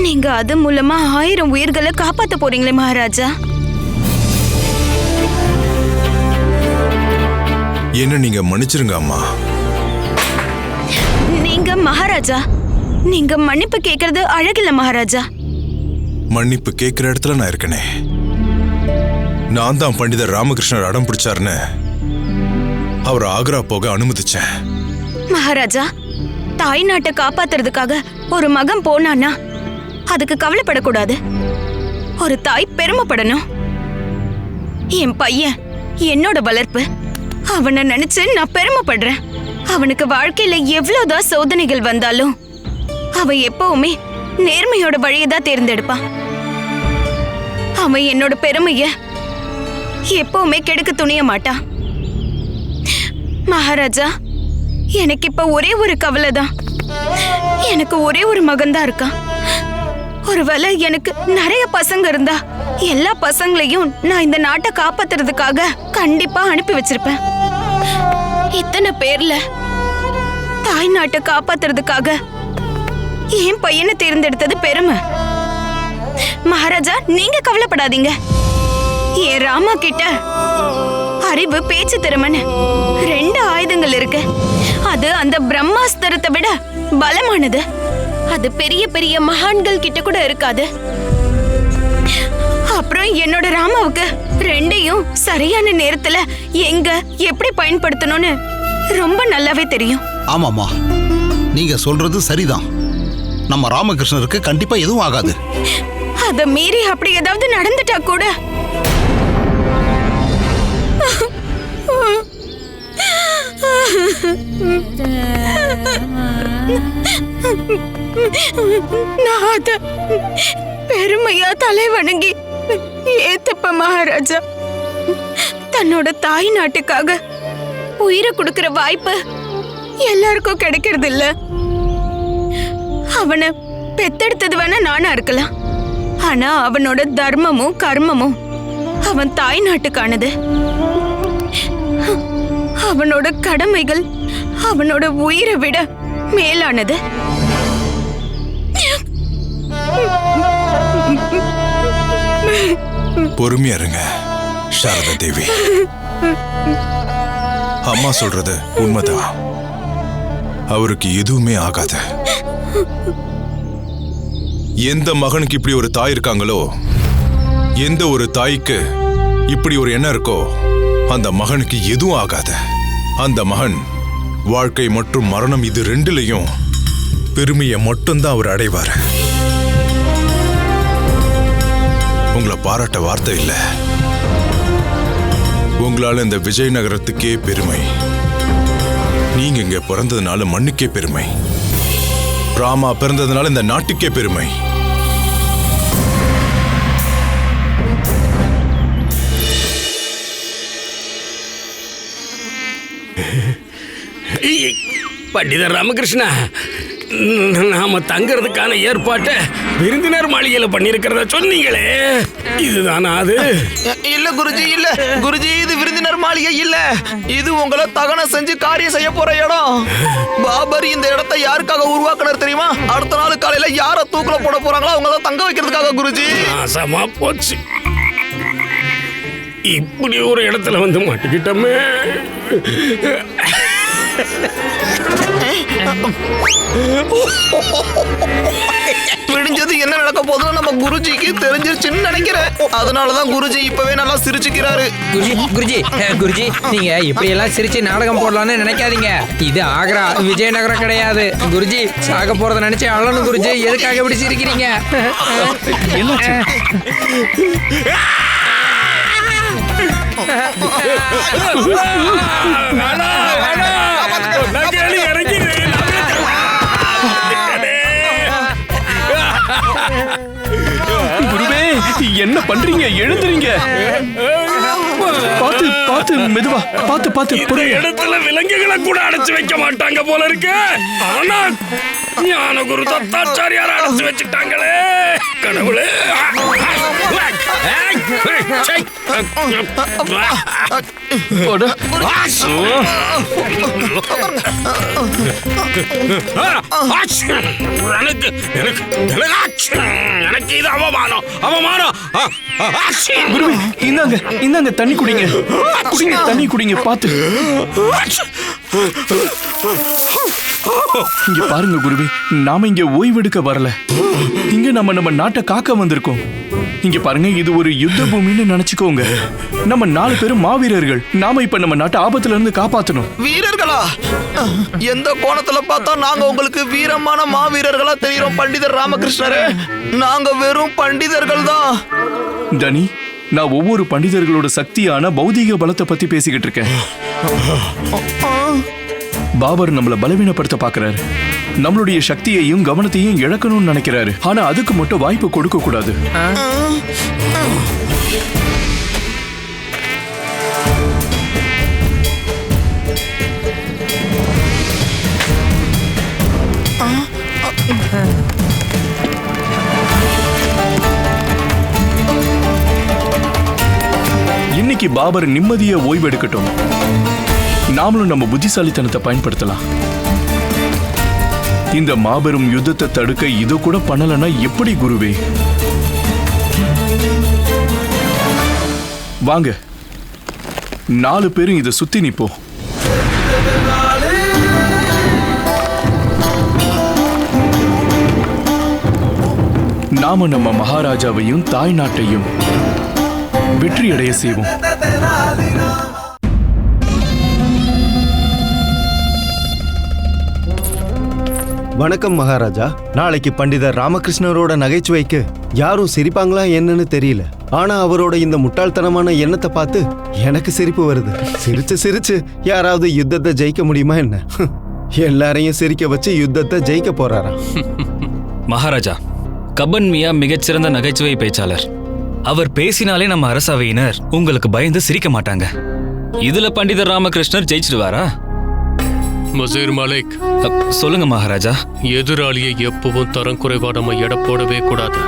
நீங்க அது மூலமா 1000 உயிர்களை காப்பாத்த போறீங்களே மகாராஜா. என்ன நீங்க மன்னிச்சிருங்க அம்மா. நீங்க மகாராஜா, நீங்க மன்னிப்பு கேக்குறது அழகில்ல மகாராஜா. மன்னிப்பு கேட்கிற இடத்துல நான் இருக்கனே. நான் தான் பண்டிதர் ராமகிருஷ்ணர் அடம் பிடிச்சாருன்னு அவர் ஆக்ரா போக அனுமதிச்சேன். மகாராஜா, தாய் நாட்டை காப்பாத்துறதுக்காக ஒரு மகன் போனானா அதுக்கு கவலைப்படக்கூடாது. ஒரு தாய் பெருமைப்படணும். என் பையன் என்னோட வளர்ப்பு. அவனை நினைச்சு நான் பெருமைப்படுறேன். அவனுக்கு வாழ்க்கையில எவ்வளவுதான் சோதனைகள் வந்தாலும் அவன் எப்பவுமே நேர்மையோட வழியதான் தேர்ந்தெடுப்பான். அவன் என்னோட பெருமைய எப்பவுமே கெடுக்க துணிய மாட்டான். மகாராஜா, எனக்கு இப்ப ஒரே ஒரு கவலை தான். எனக்கு ஒரே ஒரு மகன் தான் இருக்கான். ஒருவேளை எனக்கு நிறைய பசங்க இருந்தா எல்லா பசங்களையும் நான் இந்த நாட்டை காப்பாத்துறதுக்காக கண்டிப்பா அனுப்பி வச்சிருப்பேன். இத்தனை பேர்ல தாய் நாட்டை காப்பாத்துறதுக்காக என் பையனை தேர்ந்தெடுத்தது பெருமை. மகாராஜா, நீங்க கவலைப்படாதீங்க. என் ராமா கிட்ட அறிவு, பேச்சு திறமன்னு 2 ஆயுதங்கள் இருக்கு. அது அந்த பிரம்மாஸ்திரத்தை விட பலமானது. அது பெரிய பெரிய மகான்கள் கிட்ட கூட இருக்காது. அப்புறம் என்னோட ராமாவுக்கு 2யும் சரியான நேரத்துல எங்க எப்படி பயன்படுத்தணும்னு ரொம்ப நல்லாவே தெரியும். ஆமாம்மா, நீங்க சொல்றது சரிதான். நம்ம ராமகிருஷ்ணருக்கு கண்டிப்பா எதுவும் ஆகாது. அத மீறி அப்படி ஏதாவது நடந்துட்டா கூட நான் அத பெருமையா தலை வணங்கி ஏத்தப்ப மகாராஜா. தன்னோட தாய் நாட்டுக்காக உயிரை கொடுக்கிற வாய்ப்பு எல்லாருக்கும் கிடைக்கிறது இல்ல. அவனை பெத்தெடுத்தது வேணா நானா இருக்கலாம், ஆனா அவனோட தர்மமும் கர்மமும் அவன் தாய் நாட்டுக்கானது. அவனோட கடமைகள் அவனோட உயிரை விட மேலானது. பொறுமையா இருங்க சாரதா தேவி. அம்மா சொல்றது உண்மைதான். அவருக்கு எதுவுமே ஆகாது. எந்த மகனுக்கு இப்படி ஒரு தாய் இருக்காங்களோ, எந்த ஒரு தாய்க்கு இப்படி ஒரு எண்ணம் இருக்கோ, அந்த மகனுக்கு எதுவும் ஆகாது. அந்த மகன் வாழ்க்கை மற்றும் மரணம் இது 2லயும் பெருமையை மட்டும்தான் அவர் அடைவார். உங்களை பாராட்ட வார்த்தை இல்லை. உங்களால இந்த விஜயநகரத்துக்கே பெருமை. நீங்க இங்க பிறந்ததுனால மண்ணுக்கே பெருமை. ராமா பிறந்ததுனால இந்த நாட்டுக்கே பெருமை. பண்டிதர் ராமகிருஷ்ணா, நாம தங்கறதுக்கான ஏற்பாட்டை விருந்தினர் மாளிகையில பண்ணிருக்கிறத சொன்னீங்களே, இதுதானா அது? இல்ல குருஜி, இல்ல குருஜி, இது விருந்தினர் மாளிகை இல்ல. இது உங்களை தகனம் செஞ்சு காரியம் செய்ய போற இடம். பாபர் இந்த இடத்தை யாருக்காக உருவாக்குனார் தெரியுமா? அடுத்த நாள் காலையில யார தூக்குல போட போறாங்களோ அவங்கள தங்க வைக்கிறதுக்காக குருஜி. நாசமா போச்சு. இப்படி ஒரு இடத்துல வந்து மாட்டிக்கிட்டோமே. விடிஞ்சது என்ன நடக்க போதுன்னு நம்ம குருஜிக்கு தெரிஞ்சிருச்சுன்னு நினைக்கிறேன். அதனாலதான் குருஜி இப்பவே நல்லா சிரிச்சுக்கிறாரு. குருஜி நீங்க இப்படி எல்லாம் சிரிச்சு நாடகம் போடலாம்னு நினைக்காதீங்க. இது ஆக்ரா, விஜயநகரம் கிடையாது. குருஜி சாக போறத நினைச்சு அழணும். குருஜி எதுக்காக இப்படி சிரிக்கிறீங்க? குருவே, என்ன பண்றீங்க? எழுந்துறீங்க. பாத்து பாத்து, மெதுவா பாத்து பாத்து. இடத்துல விலங்குகளை கூட அடைச்சு வைக்க மாட்டாங்க போல இருக்கு. ஆனா ஞான குரு தத்தாச்சாரியார் அடைச்சு வச்சுட்டாங்களே. கடவுளே, எனக்கு இது அவமானம், அவமானம். குருவே, இந்தாங்க இந்தாங்க, தண்ணி குடிங்க. குடிங்க, தண்ணி குடிங்க. பாத்து இங்க பாருங்க குருவே, நாம இங்க ஓய்வெடுக்க வரல. இங்க நம்ம நாட்டை காக்க வந்திருக்கோம். இங்க பாருங்க, இது ஒரு யுத்த பூமின்னு நினைச்சுக்கோங்க. நம்ம 4 பேரும் மாவீரர்கள். நாம இப்ப நம்ம நாட்டை ஆபத்துல இருந்து காப்பாத்தணும். வீரர்களா? எந்த கோணத்துல பார்த்தா நாங்க உங்களுக்கு வீரமான மாவீரர்களா தெரியும் பண்டிதர் ராமகிருஷ்ணரே? நாங்க வெறும் பண்டிதர்கள் தான். தனி, நான் ஒவ்வொரு பண்டிதர்களோட சக்தியான பௌதீக பலத்தை பத்தி பேசிக்கிட்டு இருக்கேன். பாபர் நம்மளை பலவீனப்படுத்த பாக்குறாரு. நம்மளுடைய சக்தியையும் கவனத்தையும் இழக்கணும்னு நினைக்கிறாரு. ஆனா அதுக்கு மட்டும் வாய்ப்பு கொடுக்க கூடாது. இன்னைக்கு பாபர் நிம்மதியா ஓய்வு எடுக்கட்டும். நாமளும் நம்ம புத்திசாலித்தனத்தை பயன்படுத்தலாம். இந்த மாபெரும் யுத்தத்தை தடுக்க இது கூட பண்ணலன்னா எப்படி குருவே? வாங்க. 4 பேரும் இதை சுத்தி நிப்போம். நாம நம்ம மகாராஜாவையும் தாய் நாட்டையும் வெற்றியடைய செய்வோம். வணக்கம் மகாராஜா. நாளைக்கு பண்டிதர் ராமகிருஷ்ணரோட நகைச்சுவைக்கு யாரும் சிரிப்பாங்களா என்னன்னு தெரியல. ஆனா அவரோட இந்த முட்டாள்தனமான எண்ணத்தை பார்த்து எனக்கு சிரிப்பு வருது. சிரிச்சு சிரிச்சு யாராவது யுத்தத்தை ஜெயிக்க முடியுமா என்ன? எல்லாரையும் சிரிக்க வச்சு யுத்தத்தை ஜெயிக்க போறாராம். மகாராஜா, கபன் மியா மிகச்சிறந்த நகைச்சுவை பேச்சாளர். அவர் பேசினாலே நம்ம அரசவையினர் உங்களுக்கு பயந்து சிரிக்க மாட்டாங்க. இதுல பண்டிதர் ராமகிருஷ்ணர் ஜெயிச்சிடுவாரா? மசீர் மாலிக், சொல்லுங்க மகாராஜா. எதிராளியை எப்பவும் தரம் குறைவா நம்ம எடை போடவே கூடாது.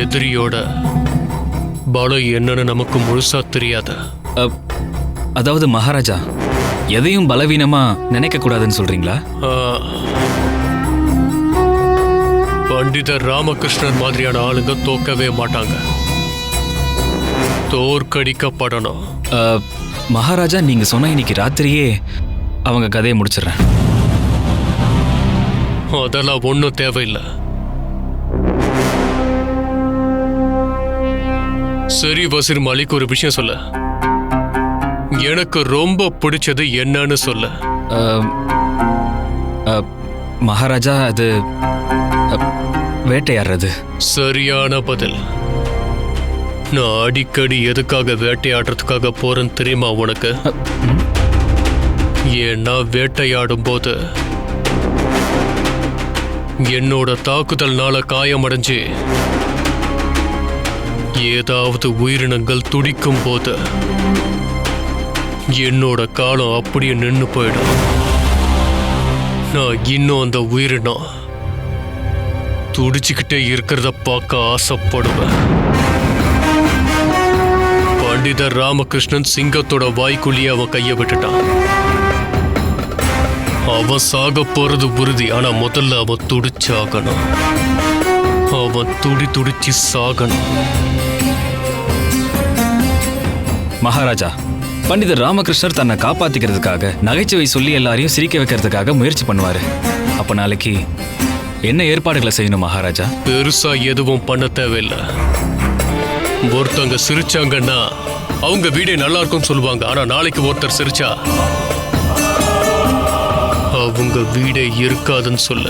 எதிரியோட பலம் என்னன்னு நமக்கு முழுசா தெரியாது. அதாவது மகாராஜா, எதையும் பலவீனமா நினைக்க கூடாதுன்னு சொல்றீங்களா? பண்டிதர் ராமகிருஷ்ணன் மாதிரியான ஆளுங்க தோக்கவே மாட்டாங்க, தோற்கடிக்கப்படணும். மகாராஜா, நீங்க சொன்ன இன்னைக்கு ராத்திரியே அவங்க கதையை முடிச்சிடுறேன். அதெல்லாம் ஒன்றும் தேவையில்லை. சரி வசீர் மாலிக், ஒரு விஷயம் சொல்ல. எனக்கு ரொம்ப பிடிச்சது என்னன்னு சொல்ல. மகாராஜா, அது வேட்டையாடுறது. சரியான பதில். நான் அடிக்கடி எதுக்காக வேட்டையாடுறதுக்காக போறேன்னு தெரியுமா உனக்கு? ஏன்னா வேட்டையாடும் போது என்னோட தாக்குதல்னால காயமடைஞ்சு ஏதாவது உயிரினங்கள் துடிக்கும் போது என்னோட காலம் அப்படியே நின்று போயிடும். நான் இன்னும் அந்த உயிரினம் துடிச்சுக்கிட்டே இருக்கிறத பார்க்க ஆசைப்படுவேன். பண்டிதர் ராமகிருஷ்ணன் சிங்கத்தோட வாய்க்குள்ளேயே அவன் கையை விட்டுட்டான். அவன் சாக போறது உறுதி. ஆனா முதல்ல அவன் துடிச்சாகணும். அவன் துடிச்சு சாகணும். மகாராஜா, பண்டிதர் ராமகிருஷ்ணர் தன்னை காப்பாத்திக்கிறதுக்காக நகைச்சுவை சொல்லி எல்லாரையும் சிரிக்க வைக்கிறதுக்காக முயற்சி பண்ணுவாரு. அப்ப நாளைக்கு என்ன ஏற்பாடுகளை செய்யணும் மகாராஜா? பெருசா எதுவும் பண்ண தேவையில்லை. ஒருத்தங்க சிரிச்சாங்கன்னா அவங்க வீடே நல்லா இருக்கும்னு சொல்லுவாங்க. ஆனா நாளைக்கு ஒருத்தர் சிரிச்சா அவங்க வீடே இருக்காதுன்னு சொல்ல.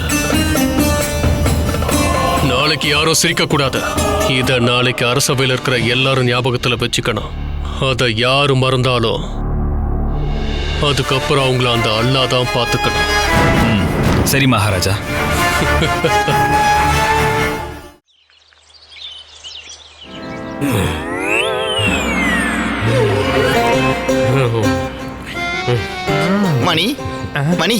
நாளைக்கு யாரும் சிரிக்க கூடாது. இத நாளைக்கு அரசவையில் இருக்கிற எல்லாரும் ஞாபகத்துல வச்சுக்கணும். அதை யாரு மறந்தாலும் அதுக்கப்புறம் அவங்கள அந்த அல்லாஹ் தான் பார்த்துக்கணும். சரி மகாராஜா. மணி மணி,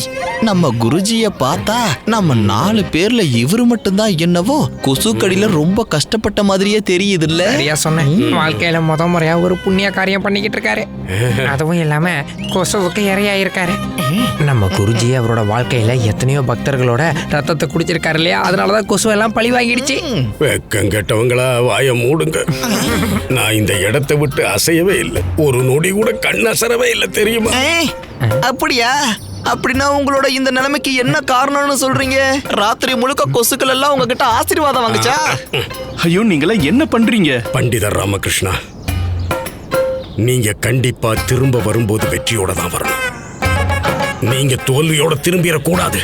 நம்ம குருஜிய பார்த்தா நம்ம 4 பேர்ல இவரு மட்டும்தான் என்னவோ கொசுக்கடியில ரொம்ப கஷ்டப்பட்ட மாதிரியே தெரியுது இல்ல? சரியா சொன்னேன். வாழ்க்கையில முறையா ஒரு புண்ணிய காரியம் பண்ணிக்கிட்டு இருக்காரு. அதுவும் இல்லாம கொசுவுக்கு இரையாயிருக்காரு. நம்ம குருஜி அவரோட வாழ்க்கையில எத்தனையோ பக்தர்களோட ரத்தத்தை குடிச்சிருக்காரு இல்லையா? அதனாலதான் கொசு எல்லாம் பழி வாங்கிடுச்சு. வெக்கம் கெட்டவங்களா வாய மூடுங்க. நான் இந்த இடத்தை விட்டு அசையவே இல்லை. ஒரு நொடி கூட கண்ணசரவே இல்லை தெரியுமா? அப்படியா? அப்படின்னா உங்களோட இந்த நிலைமைக்கு என்ன காரணம்னு சொல்றீங்க? ராத்திரி முழுக்க கொசுக்கள் எல்லாம் உங்ககிட்ட ஆசீர்வாதம் வாங்குச்சா? ஐயோ, நீங்களா என்ன பண்றீங்க? பண்டிதர் ராமகிருஷ்ணா, நீங்க கண்டிப்பா திரும்ப வரும்போது வெற்றியோட தான் வரணும். நீங்க தோல்வியோட திரும்பிடக்கூடாது.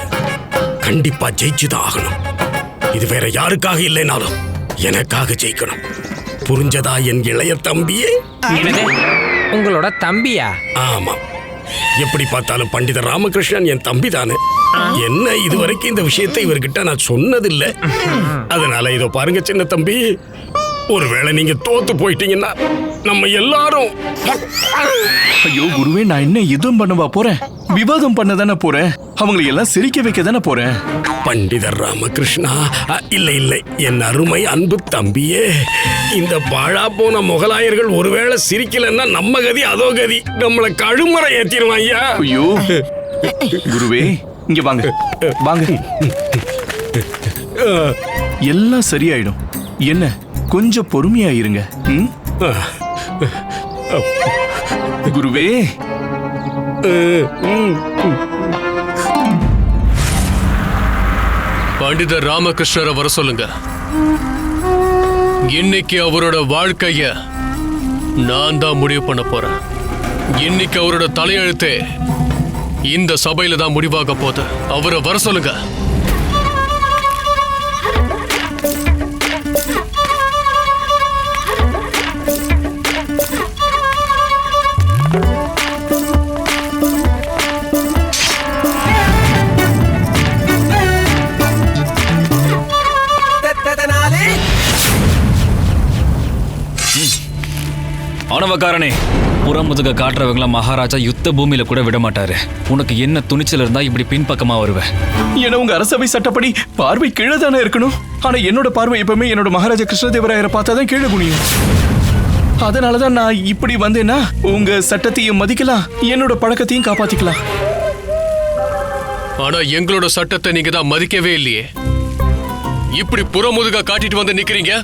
கண்டிப்பா ஜெயிச்சுதான் ஆகணும். இது வேற யாருக்காக இல்லைனாலும் எனக்காக ஜெயிக்கணும். புரிஞ்சதா என் இளைய தம்பியே? உங்களோட தம்பியா? ஆமா. எப்படி பார்த்தாலும் பண்டிதர் ராமகிருஷ்ணன் என் தம்பி தானே. என்ன இதுவரைக்கும் இந்த விஷயத்தை இவர்கிட்ட நான் சொன்னதில்லை. அதனால இதோ பாருங்க சின்ன தம்பி, ஒருவேளை நீங்க தோத்து போயிட்டீங்கன்னா நம்ம எல்லாரும். ஐயோ குருவே, நான் என்ன எதுவும் பண்ணவா போறேன்? விவாதம் பண்ண தானே போறேன். அவங்களை எல்லாம் சிரிக்க வைக்க தானே போறேன். பண்டிதர் ராமகிருஷ்ணா, இல்லை இல்லை, என் அருமை அன்பு தம்பியே, இந்த பாழா போன முகலாயர்கள் ஒருவேளை சிரிக்கலன்னா நம்ம கதி அதோ கதி. நம்மளை கழுமறை ஏத்திடுவான். ஐயா, ஐயோ குருவே, இங்க வாங்க வாங்க. எல்லாம் சரியாயிடும். என்ன, கொஞ்சம் பொறுமையா இருங்க. குருவே. பண்டிதர் ராமகிருஷ்ணரை வர சொல்லுங்க. இன்னைக்கு அவரோட வாழ்க்கைய நான் தான் முடிவு பண்ண போறேன். இன்னைக்கு அவரோட தலையெழுத்தே இந்த சபையில தான் முடிவாக போகுது. அவரை வர சொல்லுங்க. ஆணவக்காரனே, புறமுதுக காட்டுறவங்கள மகாராஜா யுத்த பூமியில கூட விட மாட்டாரு. உனக்கு என்ன துணிச்சல் இருந்தா இப்படி பின்பக்கமா வருவ? ஏன்னா உங்க அரசவை சட்டப்படி பார்வை கீழே தானே இருக்கணும். ஆனா என்னோட பார்வை எப்பவுமே என்னோட மகாராஜா கிருஷ்ணதேவராயரை பார்த்தாதான் கீழே குனியும். அதனாலதான் நான் இப்படி வந்தேன்னா உங்க சட்டத்தையும் மதிக்கலாம், என்னோட பழக்கத்தையும் காப்பாத்திக்கலாம். ஆனா எங்களோட சட்டத்தை நீங்க தான் மதிக்கவே இல்லையே. இப்படி புறமுதுக காட்டிட்டு வந்து நிக்கிறீங்க.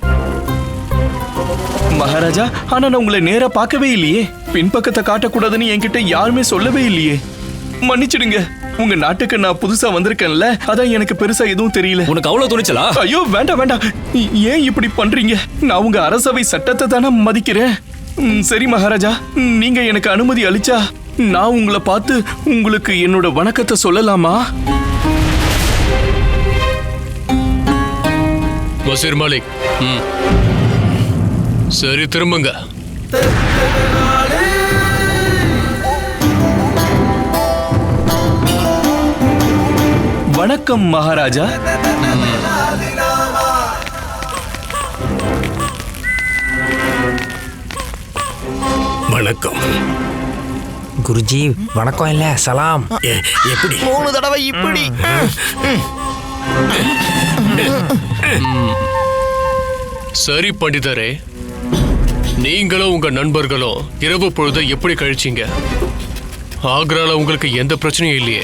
மகாராஜா, ஆனா நான் உங்களை நேரா பார்க்கவே இல்லையே. பின்பக்கத்தை காட்டக்கூடாதுன்னு என்கிட்ட யாருமே சொல்லவே இல்லையே. மன்னிச்சிடுங்க. உங்க நாட்டுக்கு நான் புதுசா வந்திருக்கேன்ல, அதான் எனக்கு பெருசா எதுவும் தெரியல. உனக்கு அவ்வளவு துணிச்சலா? ஐயோ வேண்டாம் வேண்டாம். ஏன் இப்படி பண்றீங்க? நான் உங்க அரசவை சட்டத்தை தானே மதிக்கிறேன். சரி மகாராஜா, நீங்க எனக்கு அனுமதி அளிச்சா நான் உங்களை பார்த்து உங்களுக்கு என்னோட வணக்கத்தை சொல்லலாமா? வசீர் மாலிக், சரி திரும்புங்க. வணக்கம் மகாராஜா. வணக்கம் குருஜி. வணக்கம் இல்ல, சலாம். எப்படி 3 தடவை இப்படி. சரி பண்டிதரே, நீங்களும் உங்க நண்பர்களும் இரவு பொழுது எப்படி கழிச்சீங்க? ஆக்ரால உங்களுக்கு எந்த பிரச்சனையும் இல்லையே?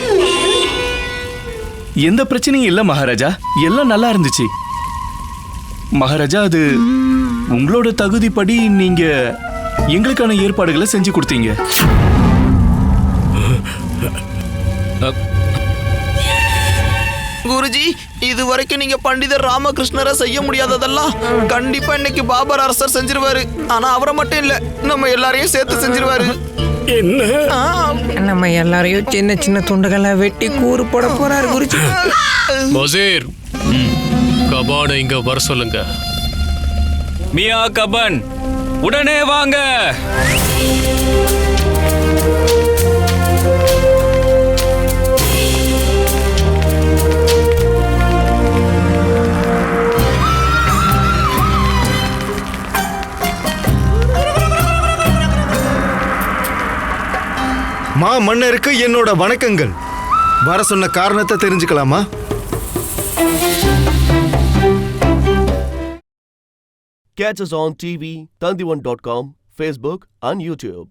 எந்த பிரச்சனையும் இல்ல மகாராஜா, எல்லாம் நல்லா இருந்துச்சு. மகாராஜா, அது உங்களோட தகுதிப்படி நீங்க எங்களுக்கான ஏற்பாடுகளை செஞ்சு கொடுத்தீங்க. குருஜி, இது வரைக்கும் நீங்க பண்டிதர் ராமகிருஷ்ணரை செய்ய முடியாததெல்லாம் கண்டிப்பா இன்னைக்கு பாபர் அரசர் செஞ்சிருவாரு. ஆனா அவரை மட்டும் இல்ல, நம்ம எல்லாரையும் சேர்த்து செஞ்சிருவாரு. நம்ம எல்லாரையும் சின்ன சின்ன துண்டுகளை வெட்டி கூறு போட போறாரு குருஜி. வசீர், கபானை இங்க வர சொல்லுங்க. மியா கபன், உடனே வாங்க. மா மன்னருக்கு என்னோட வணக்கங்கள். வர சொன்ன காரணத்தை தெரிஞ்சுக்கலாமா? Catch us on TV, Tandivan.com, Facebook and YouTube.